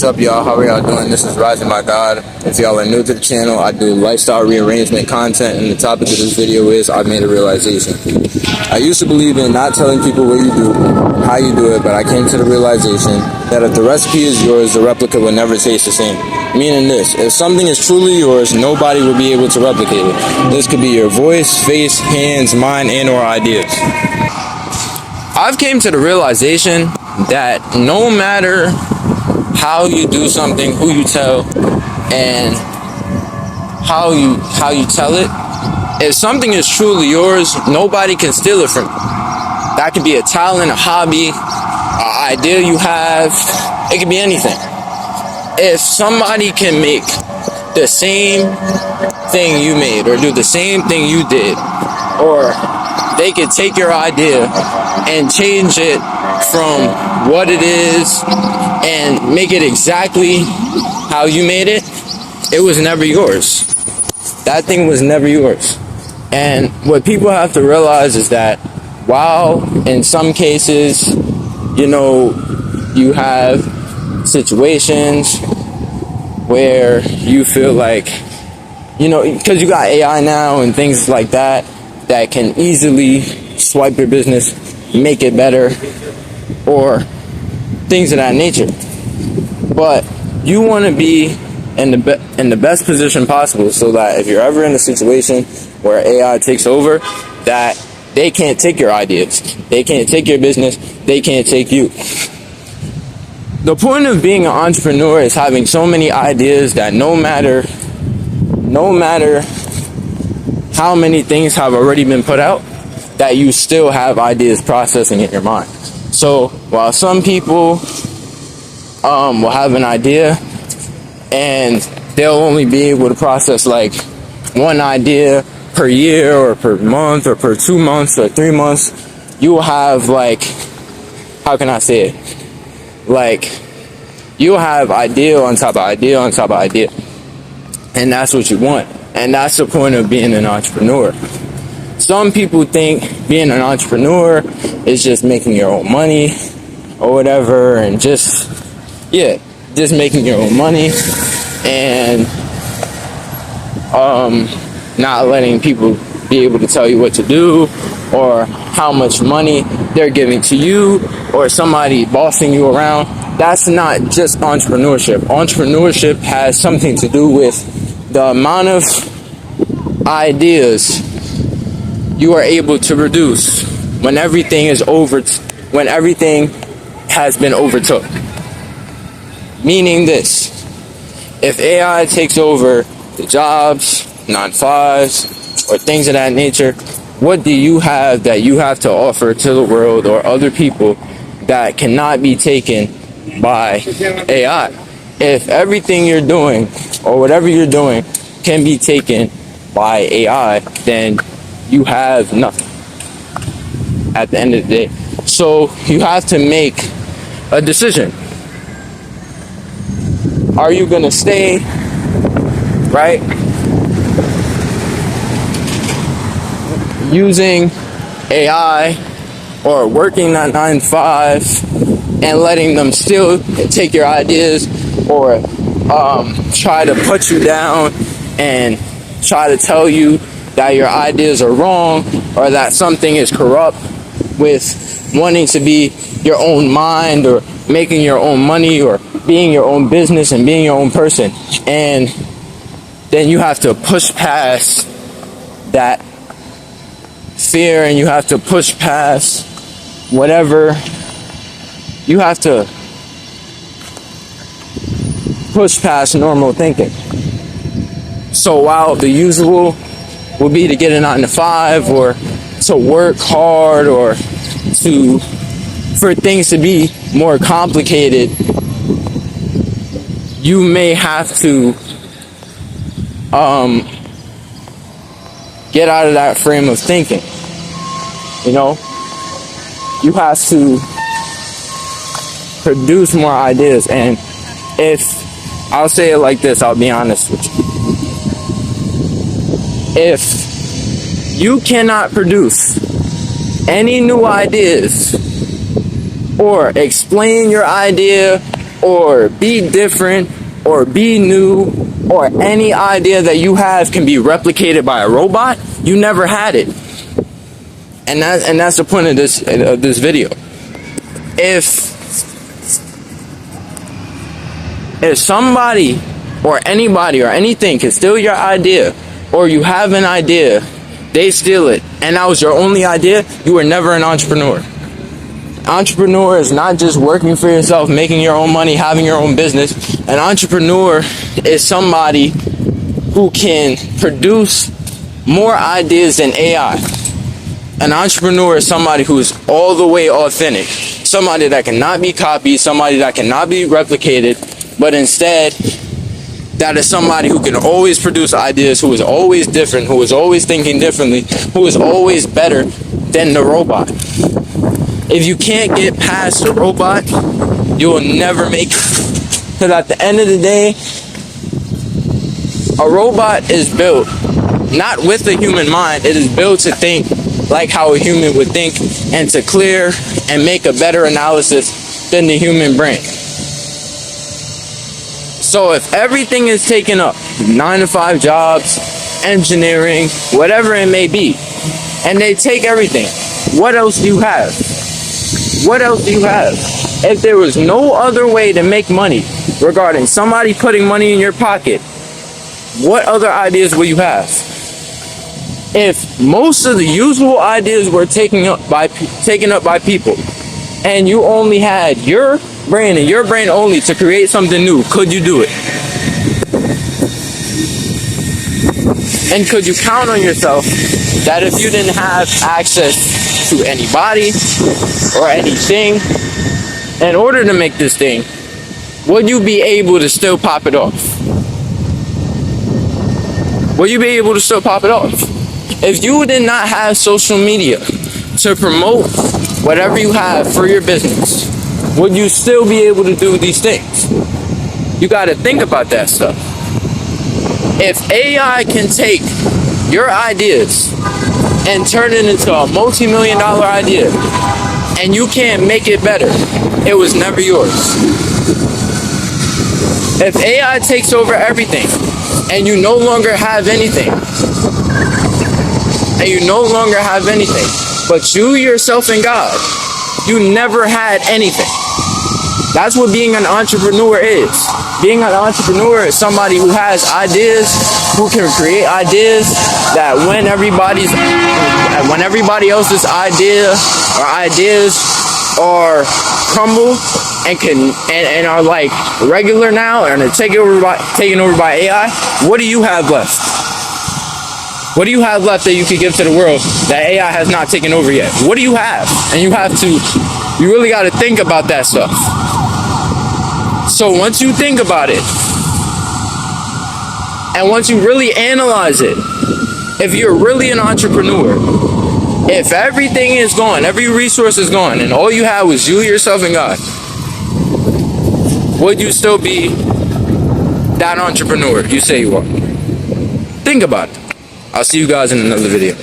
What's up, y'all? How are y'all doing? This is Rising My God. If y'all are new to the channel, I do lifestyle rearrangement content, and the topic of this video is I've made a realization. I used to believe in not telling people what you do, how you do it, but I came to the realization that if the recipe is yours, the replica will never taste the same. Meaning this, if something is truly yours, nobody will be able to replicate it. This could be your voice, face, hands, mind, and or ideas. I've came to the realization that no matter how you do something, who you tell, and how you tell it, if something is truly yours, nobody can steal it from you. That could be a talent, a hobby, an idea you have. It could be anything. If somebody can make the same thing you made, or do the same thing you did, or they could take your idea and change it from what it is and make it exactly how you made it, it was never yours. That thing was never yours. And what people have to realize is that while in some cases, you have situations where you feel like, because you got AI now and things like that can easily swipe your business, make it better, or things of that nature. But you want to be in the best position possible, so that if you're ever in a situation where AI takes over, that they can't take your ideas, they can't take your business, they can't take you. The point of being an entrepreneur is having so many ideas that no matter how many things have already been put out, that you still have ideas processing in your mind. So while some people will have an idea and they'll only be able to process like one idea per year or per month or per 2 months or 3 months, you will have how can I say it? You'll have idea on top of idea on top of idea. And that's what you want. And that's the point of being an entrepreneur. Some people think being an entrepreneur is just making your own money or whatever, and just making your own money and not letting people be able to tell you what to do or how much money they're giving to you or somebody bossing you around. That's not just entrepreneurship. Entrepreneurship has something to do with the amount of ideas you are able to produce when everything has been overtook. Meaning this, if AI takes over the jobs, 9-to-5s, or things of that nature, what do you have that you have to offer to the world or other people that cannot be taken by AI? If everything you're doing or whatever you're doing can be taken by AI, then you have nothing at the end of the day. So you have to make a decision. Are you going to stay, using AI or working that 9-to-5 and letting them still take your ideas or try to put you down and try to tell you that your ideas are wrong or that something is corrupt, with wanting to be your own mind or making your own money or being your own business and being your own person? And then you have to push past that fear, and you have to push past whatever. You have to push past normal thinking. So while the usual will be to get a 9-to-5 or to work hard or for things to be more complicated, you may have to get out of that frame of thinking. You have to produce more ideas. And if I'll say it like this, I'll be honest with you. If you cannot produce any new ideas or explain your idea or be different or be new or any idea that you have can be replicated by a robot, you never had it. And that's the point of this video. If somebody or anybody or anything can steal your idea, or you have an idea, they steal it, and that was your only idea, you were never an entrepreneur. Entrepreneur is not just working for yourself, making your own money, having your own business. An entrepreneur is somebody who can produce more ideas than AI. An entrepreneur is somebody who is all the way authentic, somebody that cannot be copied, somebody that cannot be replicated, but instead, that is somebody who can always produce ideas, who is always different, who is always thinking differently, who is always better than the robot. If you can't get past the robot, you will never make it. Because at the end of the day, a robot is built not with a human mind. It is built to think like how a human would think, and to clear and make a better analysis than the human brain. So if everything is taken up, 9-to-5 jobs, engineering, whatever it may be, and they take everything, what else do you have? What else do you have? If there was no other way to make money regarding somebody putting money in your pocket, what other ideas will you have? If most of the usual ideas were taken up by people, and you only had your brain and your brain only to create something new, could you do it? And could you count on yourself that if you didn't have access to anybody or anything, in order to make this thing, would you be able to still pop it off? Will you be able to still pop it off? If you did not have social media to promote whatever you have for your business, would you still be able to do these things? You got to think about that stuff. If AI can take your ideas and turn it into a multi-million-dollar idea, and you can't make it better, it was never yours. If AI takes over everything, and you no longer have anything, but you, yourself, and God, you never had anything. That's what being an entrepreneur is. Being an entrepreneur is somebody who has ideas, who can create ideas that when everybody else's idea or ideas are crumble and are like regular now and are taken over by AI, what do you have left? What do you have left that you could give to the world that AI has not taken over yet? What do you have? And you really got to think about that stuff. So once you think about it, and once you really analyze it, if you're really an entrepreneur, if everything is gone, every resource is gone, and all you have was you, yourself, and God, would you still be that entrepreneur you say you are? Think about it. I'll see you guys in another video.